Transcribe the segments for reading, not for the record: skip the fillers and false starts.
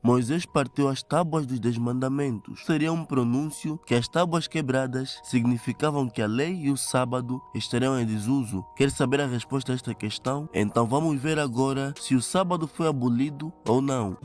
Moisés partiu as tábuas dos 10 mandamentos. Seria um pronúncio que as tábuas quebradas significavam que a lei e o sábado estariam em desuso. Quer saber a resposta a esta questão? Então vamos ver agora se o sábado foi abolido ou não.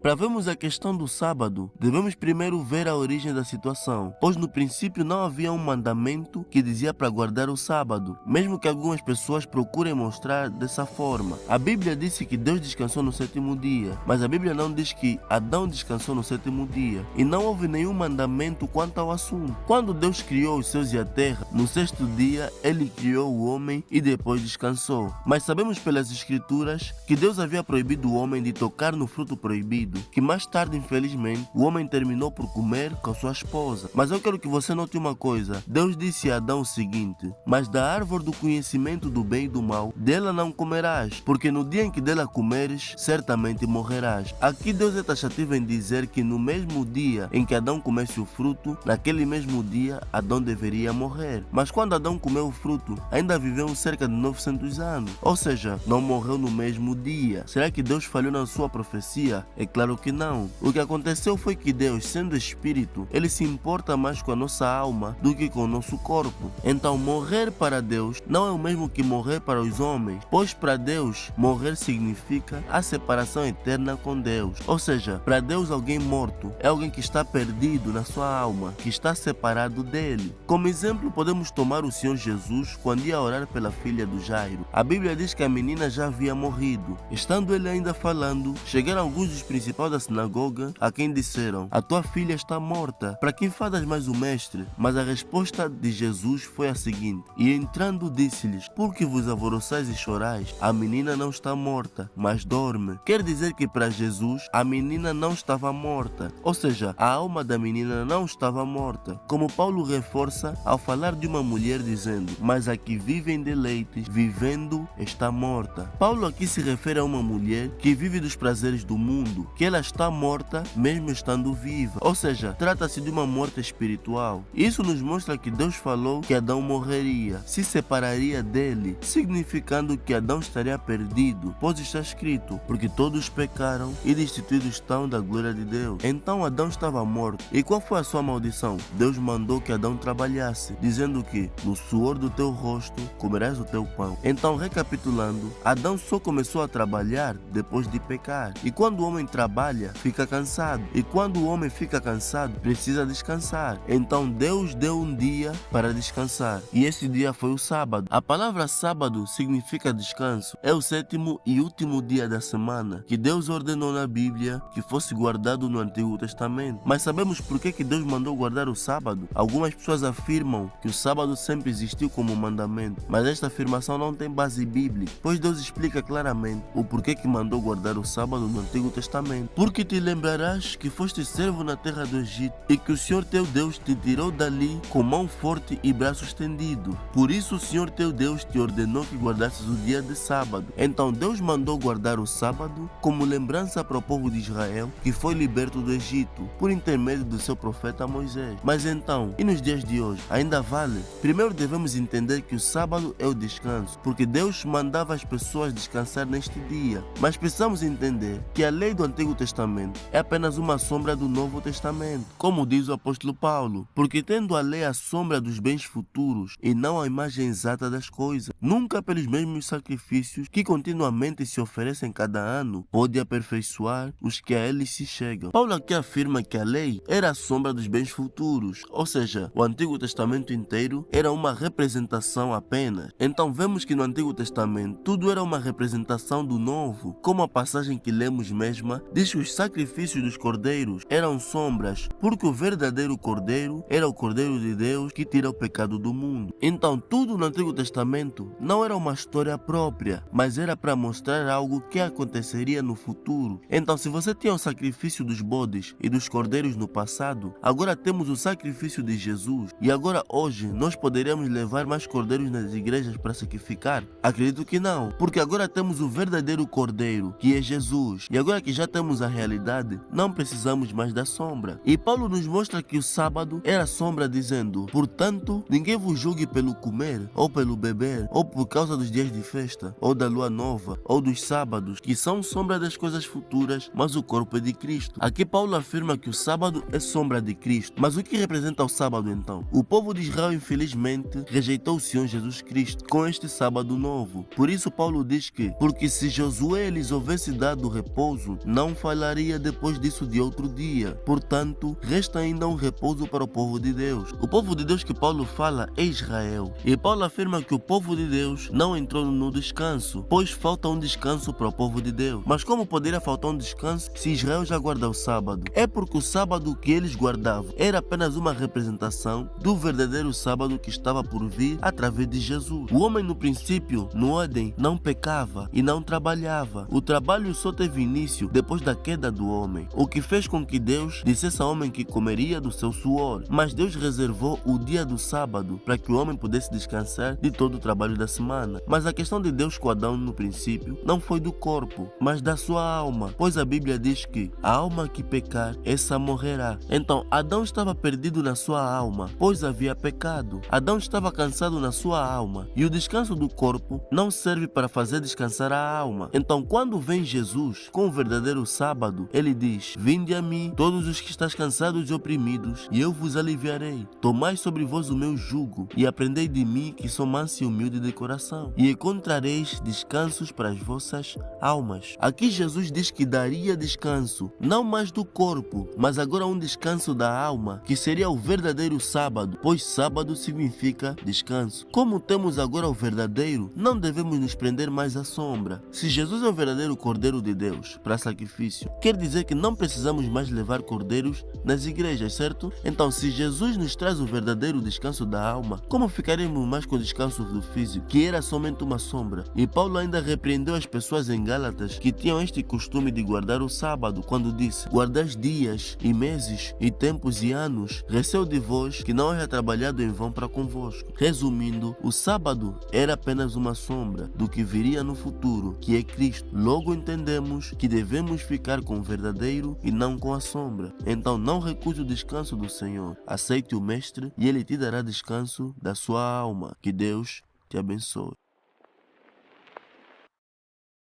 Para vermos a questão do sábado, devemos primeiro ver a origem da situação, pois no princípio não havia um mandamento que dizia para guardar o sábado, mesmo que algumas pessoas procurem mostrar dessa forma. A Bíblia disse que Deus descansou no sétimo dia, mas a Bíblia não diz que Adão descansou no sétimo dia, e não houve nenhum mandamento quanto ao assunto. Quando Deus criou os céus e a terra, no sexto dia ele criou o homem e depois descansou. Mas sabemos pelas escrituras que Deus havia proibido o homem de tocar no fruto proibido, que mais tarde, infelizmente, o homem terminou por comer com sua esposa. Mas eu quero que você note uma coisa. Deus disse a Adão o seguinte: mas da árvore do conhecimento do bem e do mal, dela não comerás, porque no dia em que dela comeres, certamente morrerás. Aqui Deus é taxativo em dizer que no mesmo dia em que Adão comesse o fruto, naquele mesmo dia Adão deveria morrer. Mas quando Adão comeu o fruto, ainda viveu cerca de 900 anos. Ou seja, não morreu no mesmo dia. Será que Deus falhou na sua profecia? É claro que não. O que aconteceu foi que Deus, sendo espírito, ele se importa mais com a nossa alma do que com o nosso corpo. Então morrer para Deus não é o mesmo que morrer para os homens, pois para Deus morrer significa a separação eterna com Deus. Ou seja, para Deus alguém morto é alguém que está perdido na sua alma, que está separado dele. Como exemplo, podemos tomar o Senhor Jesus quando ia orar pela filha do Jairo. A Bíblia diz que a menina já havia morrido. Estando ele ainda falando, chegaram alguns dos principais da sinagoga, a quem disseram: a tua filha está morta, para quem fadas mais o mestre? Mas a resposta de Jesus foi a seguinte: e entrando disse-lhes: por que vos alvoroçais e chorais? A menina não está morta, mas dorme. Quer dizer que para Jesus a menina não estava morta, ou seja, a alma da menina não estava morta, como Paulo reforça ao falar de uma mulher dizendo: mas a que vive em deleites, vivendo, está morta. Paulo aqui se refere a uma mulher que vive dos prazeres do mundo, que ela está morta mesmo estando viva, ou seja, trata-se de uma morte espiritual. Isso nos mostra que Deus falou que Adão morreria, se separaria dele, significando que Adão estaria perdido, pois está escrito: porque todos pecaram e destituídos estão da glória de Deus. Então Adão estava morto. E qual foi a sua maldição? Deus mandou que Adão trabalhasse, dizendo que no suor do teu rosto comerás o teu pão. Então, recapitulando, Adão só começou a trabalhar depois de pecar. E quando o homem trabalha, fica cansado. E quando o homem fica cansado, precisa descansar. Então Deus deu um dia para descansar. E esse dia foi o sábado. A palavra sábado significa descanso. É o sétimo e último dia da semana que Deus ordenou na Bíblia que fosse guardado no Antigo Testamento. Mas sabemos por que Deus mandou guardar o sábado? Algumas pessoas afirmam que o sábado sempre existiu como mandamento, mas esta afirmação não tem base bíblica, pois Deus explica claramente o porquê que mandou guardar o sábado no Antigo Testamento. Porque te lembrarás que foste servo na terra do Egito e que o Senhor teu Deus te tirou dali com mão forte e braço estendido. Por isso o Senhor teu Deus te ordenou que guardasses o dia de sábado. Então Deus mandou guardar o sábado como lembrança para o povo de Israel que foi liberto do Egito por intermédio do seu profeta Moisés. Mas então, e nos dias de hoje? Ainda vale? Primeiro devemos entender que o sábado é o descanso, porque Deus mandava as pessoas descansar neste dia. Mas precisamos entender que a lei do Antigo Testamento é apenas uma sombra do Novo Testamento, como diz o apóstolo Paulo, porque tendo a lei a sombra dos bens futuros e não a imagem exata das coisas, nunca pelos mesmos sacrifícios que continuamente se oferecem cada ano, pode aperfeiçoar os que a eles se chegam. Paulo aqui afirma que a lei era a sombra dos bens futuros, ou seja, o Antigo Testamento inteiro era uma representação apenas. Então vemos que no Antigo Testamento tudo era uma representação do Novo, como a passagem que lemos mesma diz que os sacrifícios dos cordeiros eram sombras, porque o verdadeiro cordeiro era o Cordeiro de Deus que tira o pecado do mundo. Então tudo no Antigo Testamento não era uma história própria, mas era para mostrar algo que aconteceria no futuro. Então se você tinha o sacrifício dos bodes e dos cordeiros no passado, agora temos o sacrifício de Jesus. E agora hoje nós poderíamos levar mais cordeiros nas igrejas para sacrificar? Acredito que não, porque agora temos o verdadeiro cordeiro, que é Jesus. E agora que já temos conhecemos a realidade, não precisamos mais da sombra. E Paulo nos mostra que o sábado era sombra, dizendo: portanto, ninguém vos julgue pelo comer, ou pelo beber, ou por causa dos dias de festa, ou da lua nova, ou dos sábados, que são sombra das coisas futuras, mas o corpo é de Cristo. Aqui Paulo afirma que o sábado é sombra de Cristo. Mas o que representa o sábado então? O povo de Israel, infelizmente, rejeitou o Senhor Jesus Cristo com este sábado novo. Por isso Paulo diz que, porque se Josué lhes houvesse dado repouso, não falaria depois disso de outro dia. Portanto, resta ainda um repouso para o povo de Deus. O povo de Deus que Paulo fala é Israel. E Paulo afirma que o povo de Deus não entrou no descanso, pois falta um descanso para o povo de Deus. Mas como poderia faltar um descanso se Israel já guarda o sábado? É porque o sábado que eles guardavam era apenas uma representação do verdadeiro sábado que estava por vir através de Jesus. O homem no princípio, no Éden, não pecava e não trabalhava. O trabalho só teve início depois da queda do homem, o que fez com que Deus dissesse ao homem que comeria do seu suor. Mas Deus reservou o dia do sábado para que o homem pudesse descansar de todo o trabalho da semana. Mas a questão de Deus com Adão no princípio não foi do corpo, mas da sua alma, pois a Bíblia diz que a alma que pecar, essa morrerá. Então Adão estava perdido na sua alma, pois havia pecado. Adão estava cansado na sua alma, e o descanso do corpo não serve para fazer descansar a alma. Então quando vem Jesus com o verdadeiro sábado, ele diz: vinde a mim, todos os que estáis cansados e oprimidos, e eu vos aliviarei. Tomai sobre vós o meu jugo, e aprendei de mim, que sou manso e humilde de coração, e encontrareis descansos para as vossas almas. Aqui Jesus diz que daria descanso, não mais do corpo, mas agora um descanso da alma, que seria o verdadeiro sábado, pois sábado significa descanso. Como temos agora o verdadeiro, não devemos nos prender mais à sombra. Se Jesus é o verdadeiro Cordeiro de Deus para sacrifício, quer dizer que não precisamos mais levar cordeiros nas igrejas, certo? Então, se Jesus nos traz o verdadeiro descanso da alma, como ficaremos mais com o descanso do físico, que era somente uma sombra? E Paulo ainda repreendeu as pessoas em Gálatas que tinham este costume de guardar o sábado, quando disse: guardais dias e meses e tempos e anos, receio de vós que não haja trabalhado em vão para convosco. Resumindo, o sábado era apenas uma sombra do que viria no futuro, que é Cristo. Logo entendemos que devemos ficar com o verdadeiro e não com a sombra. Então não recuse o descanso do Senhor. Aceite o Mestre e Ele te dará descanso da sua alma. Que Deus te abençoe.